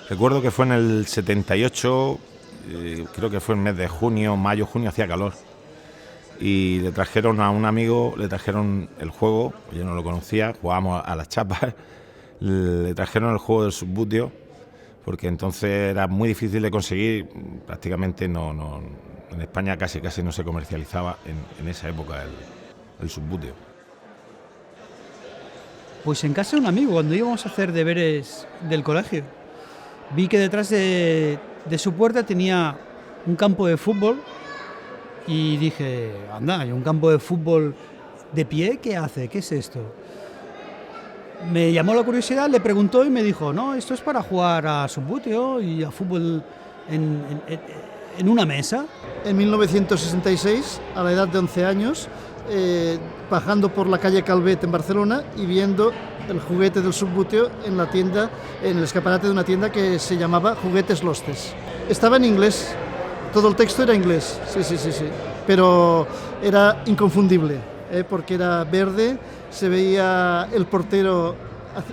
Recuerdo que fue en el 78, creo que fue el mes de junio, mayo, junio, hacía calor. Y le trajeron a un amigo, le trajeron el juego, yo no lo conocía, jugábamos a las chapas, le trajeron el juego del Subbuteo, porque entonces era muy difícil de conseguir, prácticamente en España casi no se comercializaba en esa época el Subbuteo. Pues en casa de un amigo, cuando íbamos a hacer deberes del colegio, vi que detrás de su puerta tenía un campo de fútbol y dije, anda, ¿hay un campo de fútbol de pie? ¿Qué hace? ¿Qué es esto? Me llamó la curiosidad, le preguntó y me dijo, no, esto es para jugar a Subbuteo y a fútbol en una mesa. En 1966, a la edad de 11 años, bajando por la calle Calvet en Barcelona y viendo el juguete del Subbuteo en la tienda, en el escaparate de una tienda que se llamaba Juguetes Lostes. Estaba en inglés, todo el texto era inglés, sí, pero era inconfundible, porque era verde, se veía el portero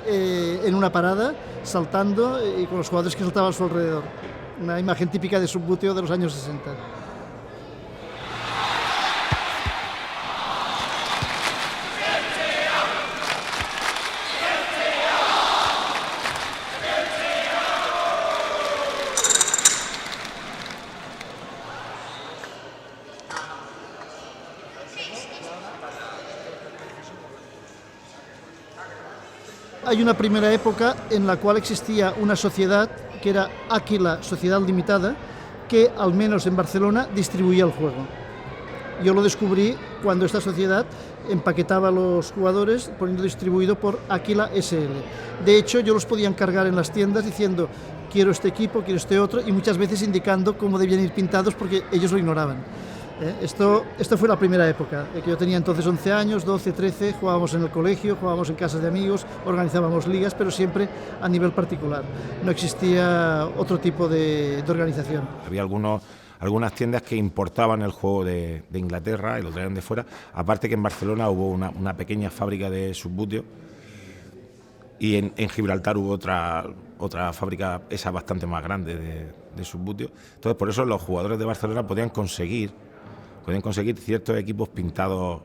en una parada saltando y con los jugadores que saltaban a su alrededor. Una imagen típica de Subbuteo de los años 60. Hay una primera época en la cual existía una sociedad que era Áquila Sociedad Limitada, que al menos en Barcelona distribuía el juego. Yo lo descubrí cuando esta sociedad empaquetaba a los jugadores poniendo distribuido por Áquila SL. De hecho, yo los podía encargar en las tiendas diciendo quiero este equipo, quiero este otro, y muchas veces indicando cómo debían ir pintados porque ellos lo ignoraban. Esto fue la primera época, que yo tenía entonces 11 años, 12, 13, jugábamos en el colegio, jugábamos en casas de amigos, organizábamos ligas, pero siempre a nivel particular. No existía otro tipo de organización. Había algunas tiendas que importaban el juego de Inglaterra y lo traían de fuera, aparte que en Barcelona hubo una pequeña fábrica de Subbuteo y en Gibraltar hubo otra fábrica, esa bastante más grande de Subbuteo. Entonces por eso los jugadores de Barcelona podían conseguir ciertos equipos pintados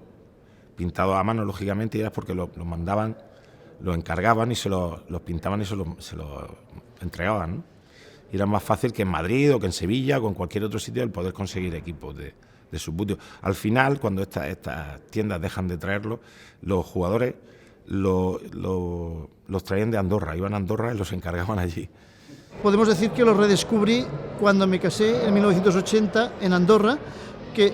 a mano, lógicamente, y era porque los mandaban, los encargaban y los pintaban y se los entregaban, ¿no? Y era más fácil que en Madrid o que en Sevilla o en cualquier otro sitio el poder conseguir equipos de Subbuteo. Al final, cuando estas tiendas dejan de traerlos, los jugadores los traían de Andorra, iban a Andorra y los encargaban allí. Podemos decir que los redescubrí cuando me casé en 1980 en Andorra, que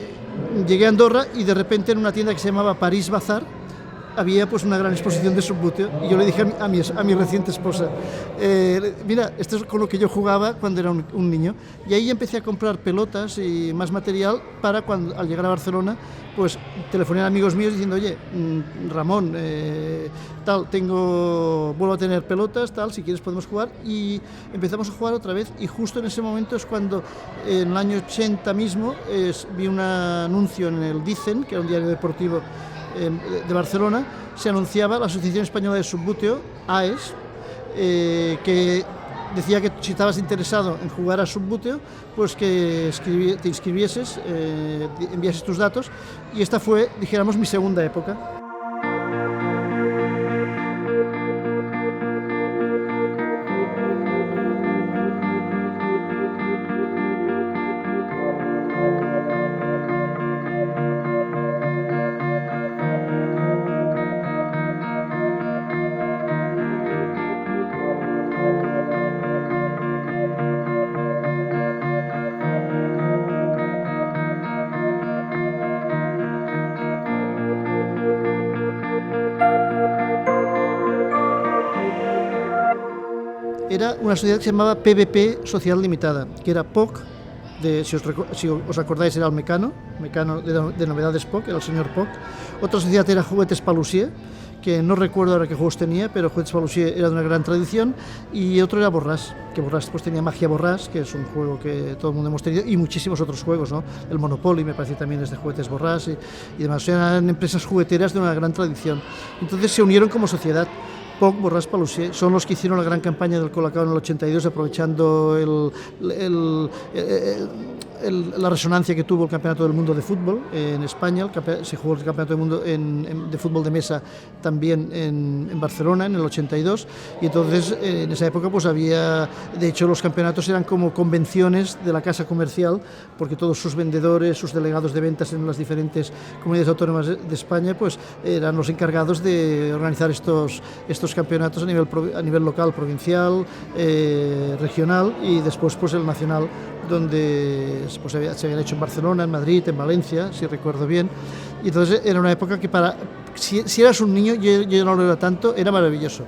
llegué a Andorra y de repente en una tienda que se llamaba París Bazar había pues una gran exposición de Subbuteo y yo le dije a mi reciente esposa, mira, esto es con lo que yo jugaba cuando era un niño, y ahí empecé a comprar pelotas y más material para cuando al llegar a Barcelona pues telefoné a amigos míos diciendo, oye, Ramón, vuelvo a tener pelotas, si quieres podemos jugar, y empezamos a jugar otra vez, y justo en ese momento es cuando en el año 80 mismo vi un anuncio en el Dicen, que era un diario deportivo de Barcelona, se anunciaba la Asociación Española de Subbuteo, AES, que decía que si estabas interesado en jugar a Subbuteo, pues que te inscribieses, enviases tus datos, y esta fue, dijéramos, mi segunda época. Era una sociedad que se llamaba PVP Sociedad Limitada, que era POC, si os acordáis era el Mecano de Novedades POC, era el señor POC. Otra sociedad era Juguetes Palusier, que no recuerdo ahora qué juegos tenía, pero Juguetes Palusier era de una gran tradición, y otro era Borràs, que Borràs pues tenía Magia Borràs, que es un juego que todo el mundo hemos tenido, y muchísimos otros juegos, ¿no? El Monopoly me parece también es de Juguetes Borràs y demás. Eran empresas jugueteras de una gran tradición. Entonces se unieron como sociedad. Poc, Borràs, Paluzie, son los que hicieron la gran campaña del Colacao en el 82, aprovechando la resonancia que tuvo el Campeonato del Mundo de Fútbol en España. Se jugó el Campeonato del Mundo de Fútbol de Mesa también en Barcelona en el 82, y entonces en esa época pues había, de hecho los campeonatos eran como convenciones de la casa comercial, porque todos sus vendedores, sus delegados de ventas en las diferentes comunidades autónomas de España pues eran los encargados de organizar estos campeonatos a nivel local, provincial, regional, y después pues el nacional, donde pues, se habían hecho en Barcelona, en Madrid, en Valencia, si recuerdo bien. Y entonces era una época que si eras un niño, yo no lo era tanto, era maravilloso.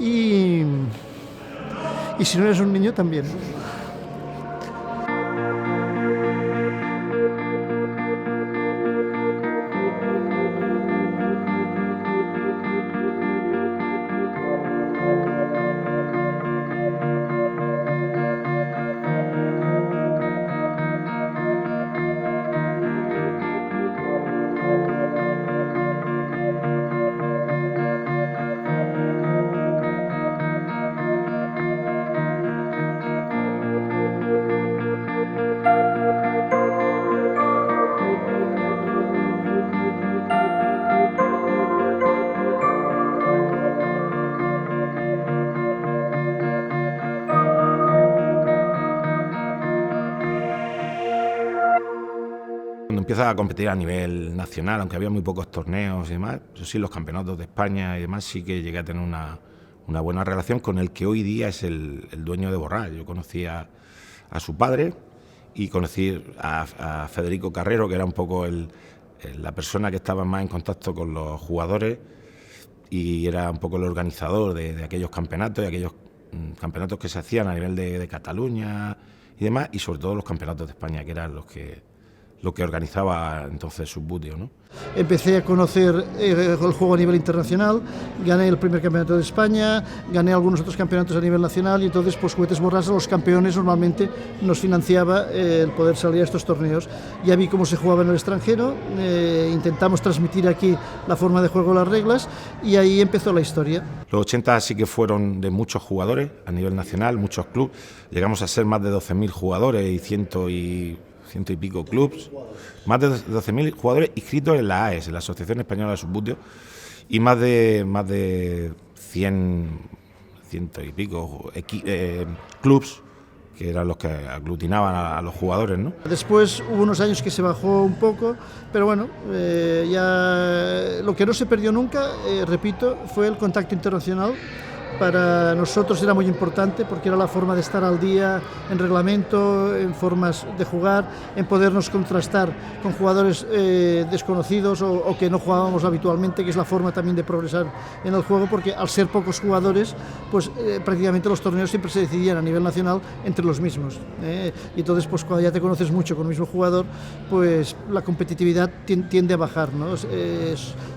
Y si no eres un niño, también. Cuando empieza a competir a nivel nacional, aunque había muy pocos torneos y demás, eso sí, los campeonatos de España y demás, sí que llegué a tener una buena relación con el que hoy día es el dueño de Borràs. Yo conocí a su padre y conocí a Federico Carrero, que era un poco la persona que estaba más en contacto con los jugadores y era un poco el organizador de aquellos campeonatos y aquellos campeonatos que se hacían a nivel de Cataluña y demás, y sobre todo los campeonatos de España, que eran lo que organizaba entonces Subbuteo, ¿no? Empecé a conocer el juego a nivel internacional, gané el primer campeonato de España, gané algunos otros campeonatos a nivel nacional, y entonces pues Juguetes Borràs, los campeones, normalmente nos financiaba el poder salir a estos torneos. Ya vi cómo se jugaba en el extranjero, intentamos transmitir aquí la forma de juego, las reglas, y ahí empezó la historia. Los 80 sí que fueron de muchos jugadores a nivel nacional, muchos clubes, llegamos a ser más de 12.000 jugadores y ciento y pico clubes, más de 12.000 jugadores inscritos en la AES, en la Asociación Española de Subbuteo, y más de ciento y pico clubes, que eran los que aglutinaban a los jugadores, ¿no? Después hubo unos años que se bajó un poco, pero bueno, ya lo que no se perdió nunca, repito, fue el contacto internacional. Para nosotros era muy importante porque era la forma de estar al día en reglamento, en formas de jugar, en podernos contrastar con jugadores desconocidos o que no jugábamos habitualmente, que es la forma también de progresar en el juego, porque al ser pocos jugadores, pues prácticamente los torneos siempre se decidían a nivel nacional entre los mismos. Y entonces, pues cuando ya te conoces mucho con el mismo jugador, pues la competitividad tiende a bajar, ¿no?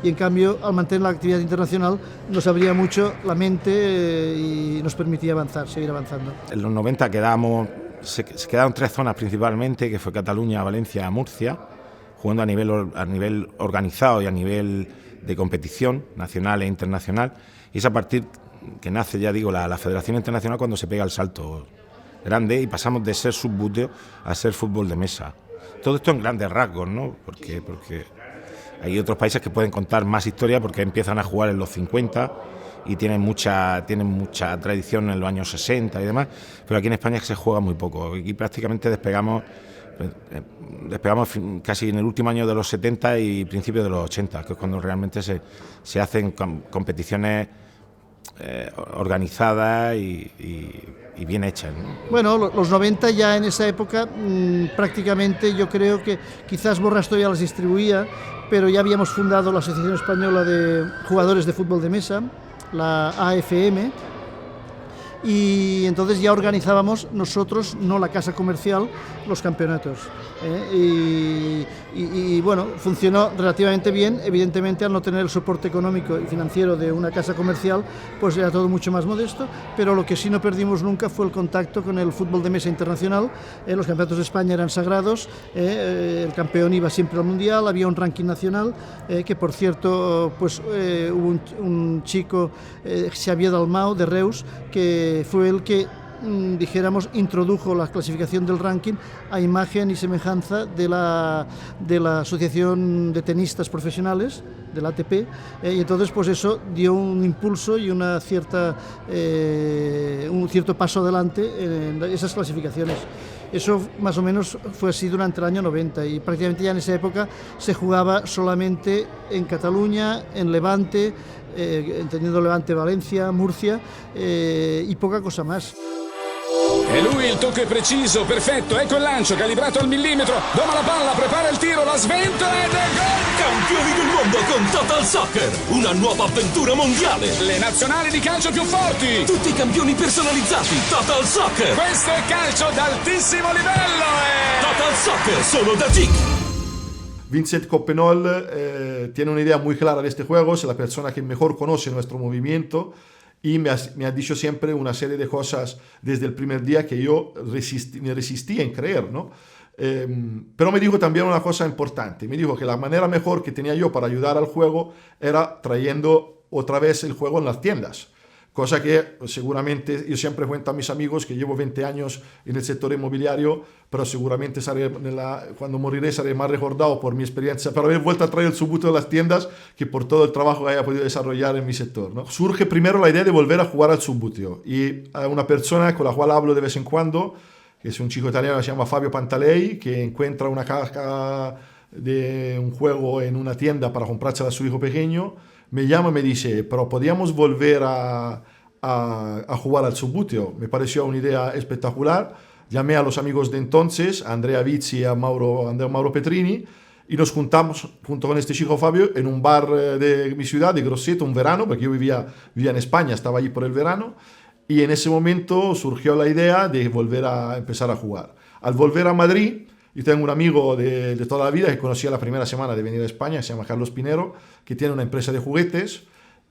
Y en cambio, al mantener la actividad internacional, nos abría mucho la mente y nos permitía seguir avanzando. En los 90 se quedaron 3 zonas principalmente, que fue Cataluña, Valencia, Murcia, jugando a nivel organizado y a nivel de competición nacional e internacional, y es a partir que nace, ya digo, la Federación Internacional, cuando se pega el salto grande y pasamos de ser Subbuteo a ser fútbol de mesa. Todo esto en grandes rasgos, ¿no? Porque hay otros países que pueden contar más historia porque empiezan a jugar en los 50 y tienen mucha tradición en los años 60 y demás, pero aquí en España se juega muy poco. Aquí prácticamente despegamos casi en el último año de los 70 y principios de los 80, que es cuando realmente se hacen competiciones organizadas y bien hechas, ¿no? Bueno, los 90 ya en esa época prácticamente yo creo que quizás Borràs todavía las distribuía, pero ya habíamos fundado la Asociación Española de Jugadores de Fútbol de Mesa, la AFM, y entonces ya organizábamos nosotros, no la casa comercial, los campeonatos. Y bueno, funcionó relativamente bien. Evidentemente, al no tener el soporte económico y financiero de una casa comercial, pues era todo mucho más modesto, pero lo que sí no perdimos nunca fue el contacto con el fútbol de mesa internacional. Los campeonatos de España eran sagrados, el campeón iba siempre al mundial, había un ranking nacional, que por cierto, pues hubo un chico, Xavier Dalmau de Reus, que fue el que dijéramos, introdujo la clasificación del ranking a imagen y semejanza de la Asociación de Tenistas Profesionales, del ATP, y entonces pues eso dio un impulso y un cierto paso adelante en esas clasificaciones. Eso más o menos fue así durante el año 90 y prácticamente ya en esa época se jugaba solamente en Cataluña, en Levante, entendiendo Levante, Valencia, Murcia, y poca cosa más. E lui il tocco è preciso, perfetto, ecco il lancio, calibrato al millimetro, doma la palla, prepara il tiro, la sventola ed è gol! Campioni del mondo con Total Soccer, una nuova avventura mondiale. Le nazionali di calcio più forti! Tutti i campioni personalizzati, Total Soccer! Questo è calcio d'altissimo livello Total Soccer, solo da TIC. Vincent Coppenol tiene una idea muy clara de este juego, es la persona que mejor conoce nuestro movimiento y me ha dicho siempre una serie de cosas desde el primer día que yo me resistí en creer, ¿no? Pero me dijo también una cosa importante, me dijo que la manera mejor que tenía yo para ayudar al juego era trayendo otra vez el juego en las tiendas. Cosa que seguramente yo siempre cuento a mis amigos que llevo 20 años en el sector inmobiliario, pero seguramente cuando moriré seré más recordado por mi experiencia, por haber vuelto a traer el Subbuteo de las tiendas que por todo el trabajo que haya podido desarrollar en mi sector, ¿no? Surge primero la idea de volver a jugar al Subbuteo y a una persona con la cual hablo de vez en cuando, que es un chico italiano que se llama Fabio Pantalei, que encuentra una caja de un juego en una tienda para comprársela a su hijo pequeño. Me llama y me dice, pero podíamos volver a jugar al Subbuteo. Me pareció una idea espectacular. Llamé a los amigos de entonces, a Andrea Vizzi y a Mauro Petrini, y nos juntamos junto con este chico Fabio en un bar de mi ciudad, de Grosseto, un verano, porque yo vivía en España, estaba allí por el verano, y en ese momento surgió la idea de volver a empezar a jugar. Al volver a Madrid, yo tengo un amigo de toda la vida que conocí la primera semana de venir a España, se llama Carlos Pinero, que tiene una empresa de juguetes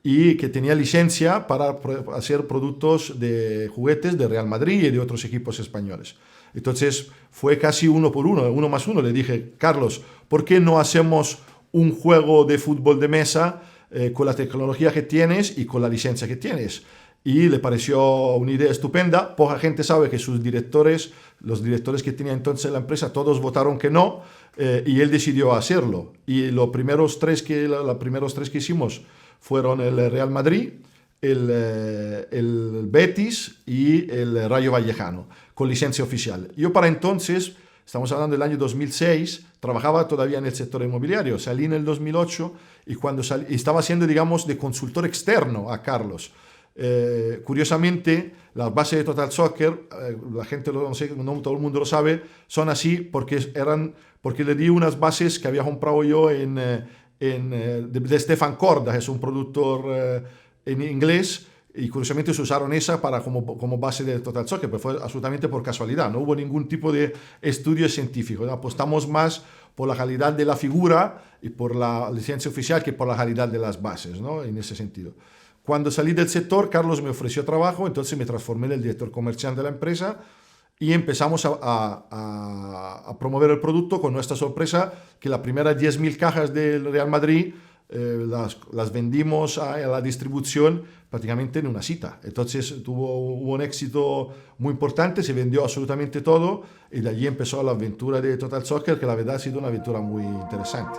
y que tenía licencia para hacer productos de juguetes de Real Madrid y de otros equipos españoles. Entonces fue casi uno por uno, 1 más 1. Le dije, Carlos, ¿por qué no hacemos un juego de fútbol de mesa con la tecnología que tienes y con la licencia que tienes? Y le pareció una idea estupenda. Poca gente sabe que sus directores, los directores que tenía entonces la empresa, todos votaron que no, y él decidió hacerlo. Y los primeros tres que hicimos fueron el Real Madrid, el Betis y el Rayo Vallecano, con licencia oficial. Yo para entonces, estamos hablando del año 2006, trabajaba todavía en el sector inmobiliario. Salí en el 2008 y cuando estaba siendo, digamos, de consultor externo a Carlos. Curiosamente, las bases de Total Soccer, la gente no todo el mundo lo sabe, son así porque le di unas bases que había comprado yo de Stefan Korda, que es un productor en inglés, y curiosamente se usaron esa como base de Total Soccer, pero fue absolutamente por casualidad, no hubo ningún tipo de estudio científico, ¿no? Apostamos más por la calidad de la figura y por la licencia oficial que por la calidad de las bases, ¿no? En ese sentido. Cuando salí del sector, Carlos me ofreció trabajo, entonces me transformé en el director comercial de la empresa y empezamos a promover el producto con nuestra sorpresa que las primeras 10.000 cajas del Real Madrid las vendimos a la distribución prácticamente en una cita. Entonces hubo un éxito muy importante, se vendió absolutamente todo y de allí empezó la aventura de Total Soccer, que la verdad ha sido una aventura muy interesante.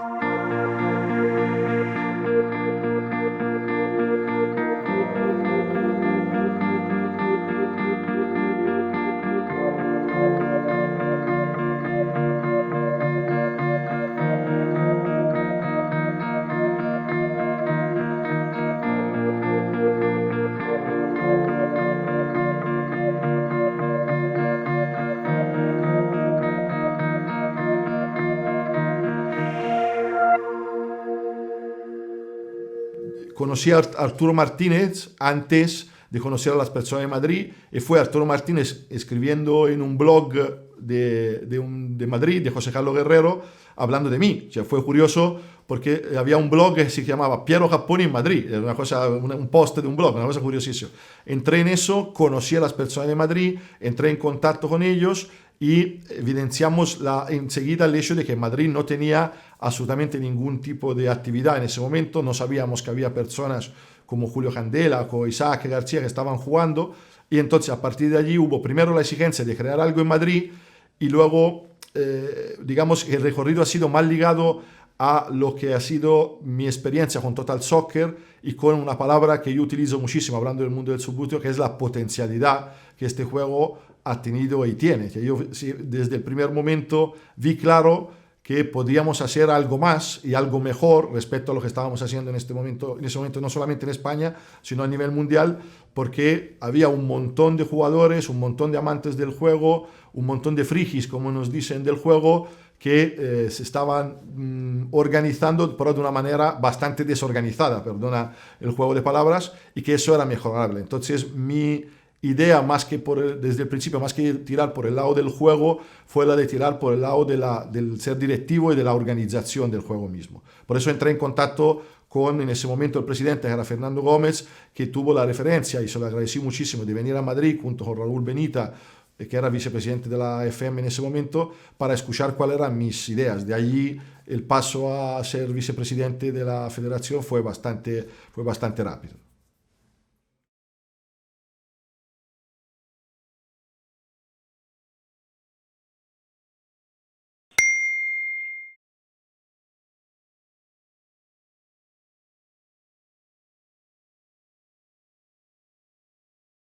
Conocí a Arturo Martínez antes de conocer a las personas de Madrid, y fue Arturo Martínez escribiendo en un blog de Madrid, de José Carlos Guerrero, hablando de mí. O sea, fue curioso porque había un blog que se llamaba Piero Capponi en Madrid, era una cosa, un post de un blog, una cosa curiosísima. Entré en eso, conocí a las personas de Madrid, entré en contacto con ellos y evidenciamos enseguida el hecho de que Madrid no tenía absolutamente ningún tipo de actividad en ese momento. No sabíamos que había personas como Julio Candela o Isaac García que estaban jugando, y entonces a partir de allí hubo primero la exigencia de crear algo en Madrid, y luego digamos que el recorrido ha sido más ligado a lo que ha sido mi experiencia con Total Soccer y con una palabra que yo utilizo muchísimo hablando del mundo del subbuteo, que es la potencialidad que este juego ha tenido y tiene. Que yo desde el primer momento vi claro que podíamos hacer algo más y algo mejor respecto a lo que estábamos haciendo en ese momento no solamente en España, sino a nivel mundial, porque había un montón de jugadores, un montón de amantes del juego, un montón de frigis, como nos dicen, del juego, que se estaban organizando, pero de una manera bastante desorganizada, perdona el juego de palabras, y que eso era mejorable. Entonces mi idea, más que desde el principio, más que tirar por el lado del juego, fue la de tirar por el lado del ser directivo y de la organización del juego mismo. Por eso entré en contacto con, en ese momento, el presidente, que era Fernando Gómez, que tuvo la referencia, y se lo agradecí muchísimo, de venir a Madrid junto con Raúl Benita, que era vicepresidente de la FM en ese momento, para escuchar cuáles eran mis ideas. De allí el paso a ser vicepresidente de la federación fue bastante rápido.